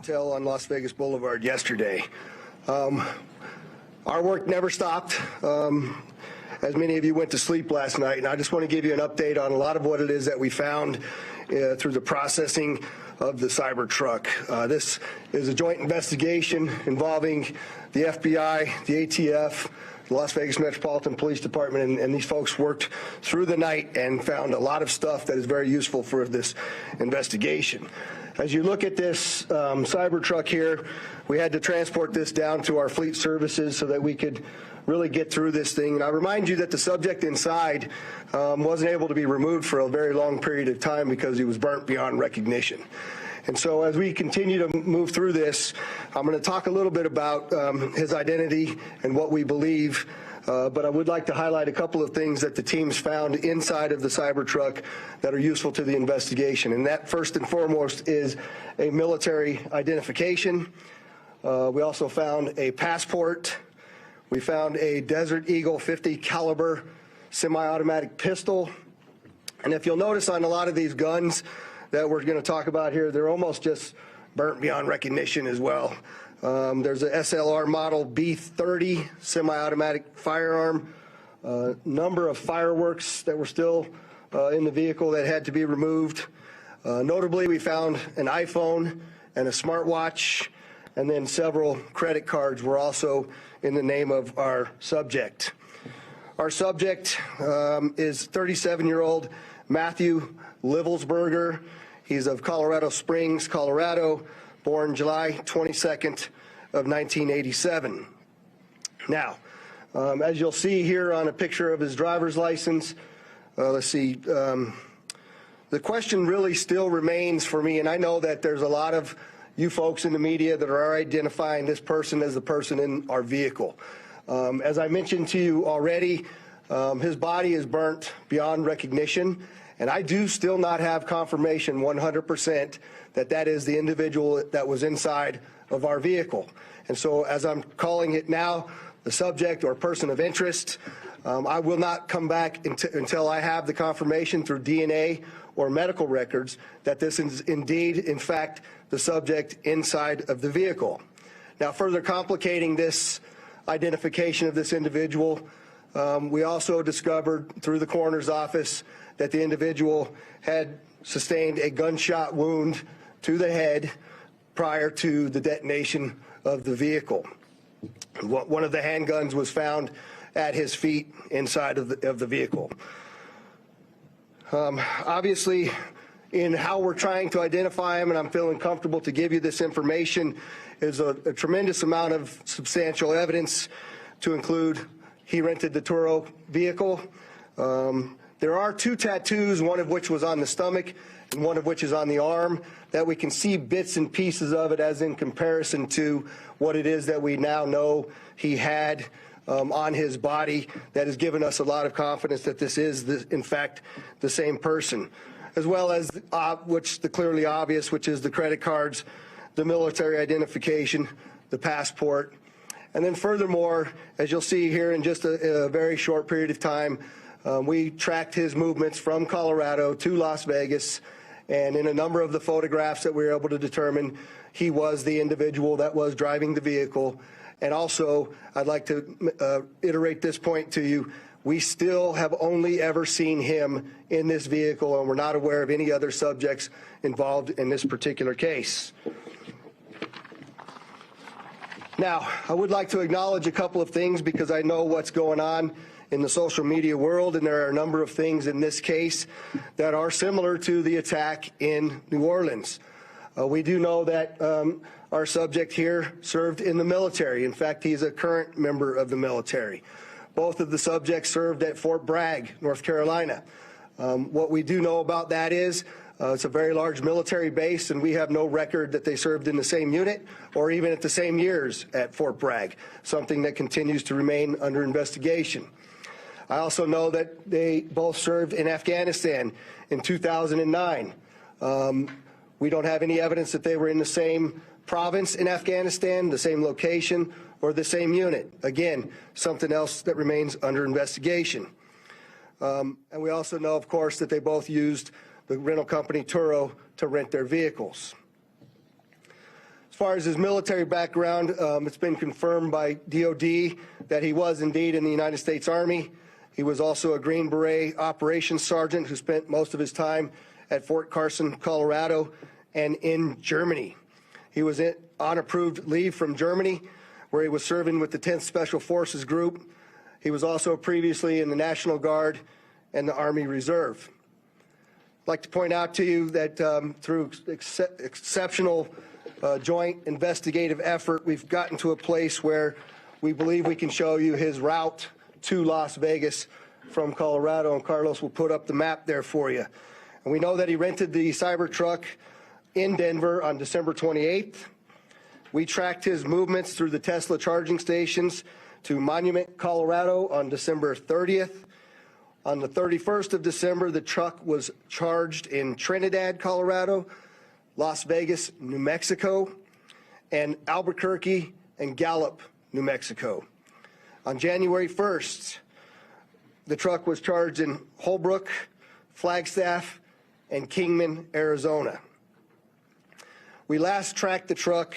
Hotel on Las Vegas Boulevard yesterday. Our work never stopped. As many of you went to sleep last night, and I just want to give you an update on a lot of what it is that we found through the processing of the Cybertruck. This is a joint investigation involving the FBI, the ATF, the Las Vegas Metropolitan Police Department, and these folks worked through the night and found a lot of stuff that is very useful for this investigation. As you look at this Cybertruck here, we had to transport this down to our fleet services so that we could really get through this thing. And I remind you that the subject inside wasn't able to be removed for a very long period of time because he was burnt beyond recognition. And so as we continue to move through this, I'm going to talk a little bit about his identity and what we believe. But I would like to highlight a couple of things that the teams found inside of the Cybertruck that are useful to the investigation. And that, first and foremost, is a military identification. We also found a passport. We found a Desert Eagle 50 caliber semi-automatic pistol. And if you'll notice on a lot of these guns that we're going to talk about here, they're almost just burnt beyond recognition as well. There's a SLR model B30 semi-automatic firearm, number of fireworks that were still in the vehicle that had to be removed. Notably, we found an iPhone and a smartwatch, and then several credit cards were also in the name of our subject. Our subject is 37-year-old Matthew Livelsberger. He's of Colorado Springs, Colorado, born July 22nd of 1987. Now, as you'll see here on a picture of his driver's license, let's see, the question really still remains for me, and I know that there's a lot of you folks in the media that are identifying this person as the person in our vehicle. As I mentioned to you already, his body is burnt beyond recognition, and I do still not have confirmation 100% that that is the individual that was inside of our vehicle. And so as I'm calling it now, the subject or person of interest, I will not come back until I have the confirmation through DNA or medical records that this is indeed, in fact, the subject inside of the vehicle. Now, further complicating this identification of this individual, we also discovered through the coroner's office that the individual had sustained a gunshot wound to the head prior to the detonation of the vehicle. One of the handguns was found at his feet inside of the vehicle. Obviously, in how we're trying to identify him, and I'm feeling comfortable to give you this information, is a tremendous amount of substantial evidence, to include he rented the Turo vehicle. There are 2 tattoos, one of which was on the stomach and one of which is on the arm, that we can see bits and pieces of it as in comparison to what it is that we now know he had on his body. That has given us a lot of confidence that this is, in fact, the same person, as well as the clearly obvious, which is the credit cards, the military identification, the passport. And then furthermore, as you'll see here in just a very short period of time, we tracked his movements from Colorado to Las Vegas, and in a number of the photographs that we were able to determine, he was the individual that was driving the vehicle. And also, I'd like to iterate this point to you. We still have only ever seen him in this vehicle, and we're not aware of any other subjects involved in this particular case. Now, I would like to acknowledge a couple of things because I know what's going on in the social media world, and there are a number of things in this case that are similar to the attack in New Orleans. We do know that our subject here served in the military. In fact, he's a current member of the military. Both of the subjects served at Fort Bragg, North Carolina. What we do know about that is it's a very large military base, and we have no record that they served in the same unit or even at the same years at Fort Bragg, something that continues to remain under investigation. I also know that they both served in Afghanistan in 2009. We don't have any evidence that they were in the same province in Afghanistan, the same location, or the same unit. Again, something else that remains under investigation. And we also know, of course, that they both used the rental company Turo to rent their vehicles. As far as his military background, it's been confirmed by DOD that he was indeed in the United States Army. He was also a Green Beret operations sergeant who spent most of his time at Fort Carson, Colorado, and in Germany. He was on approved leave from Germany, where he was serving with the 10th Special Forces Group. He was also previously in the National Guard and the Army Reserve. I'd like to point out to you that through exceptional joint investigative effort, we've gotten to a place where we believe we can show you his route to Las Vegas from Colorado, and Carlos will put up the map there for you. And we know that he rented the Cybertruck in Denver on December 28th. We tracked his movements through the Tesla charging stations to Monument, Colorado on December 30th. On the 31st of December, the truck was charged in Trinidad, Colorado, Las Vegas, New Mexico, and Albuquerque and Gallup, New Mexico. On January 1st, the truck was charged in Holbrook, Flagstaff, and Kingman, Arizona. We last tracked the truck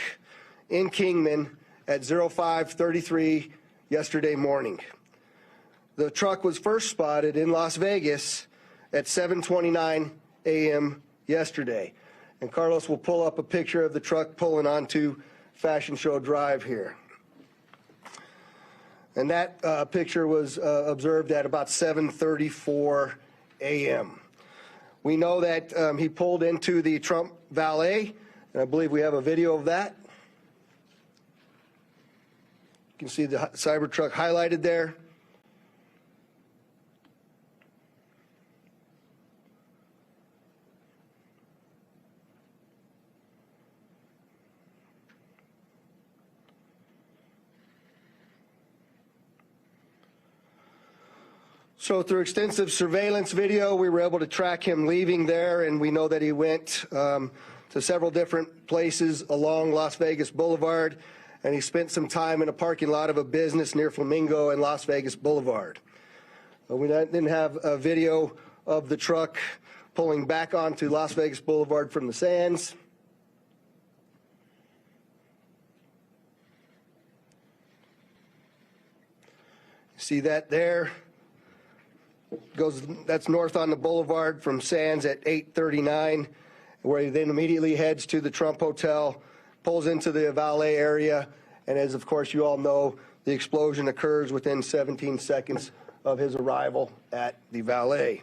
in Kingman at 05:33 yesterday morning. The truck was first spotted in Las Vegas at 7:29 a.m. yesterday. And Carlos will pull up a picture of the truck pulling onto Fashion Show Drive here. And that picture was observed at about 7:34 a.m. We know that he pulled into the Trump Valet, and I believe we have a video of that. You can see the Cybertruck highlighted there. So through extensive surveillance video, we were able to track him leaving there, and we know that he went to several different places along Las Vegas Boulevard, and he spent some time in a parking lot of a business near Flamingo and Las Vegas Boulevard. We didn't have a video of the truck pulling back onto Las Vegas Boulevard from the Sands. See that there? That's north on the boulevard from Sands at 8:39, where he then immediately heads to the Trump Hotel, pulls into the valet area, and as of course you all know, the explosion occurs within 17 seconds of his arrival at the valet.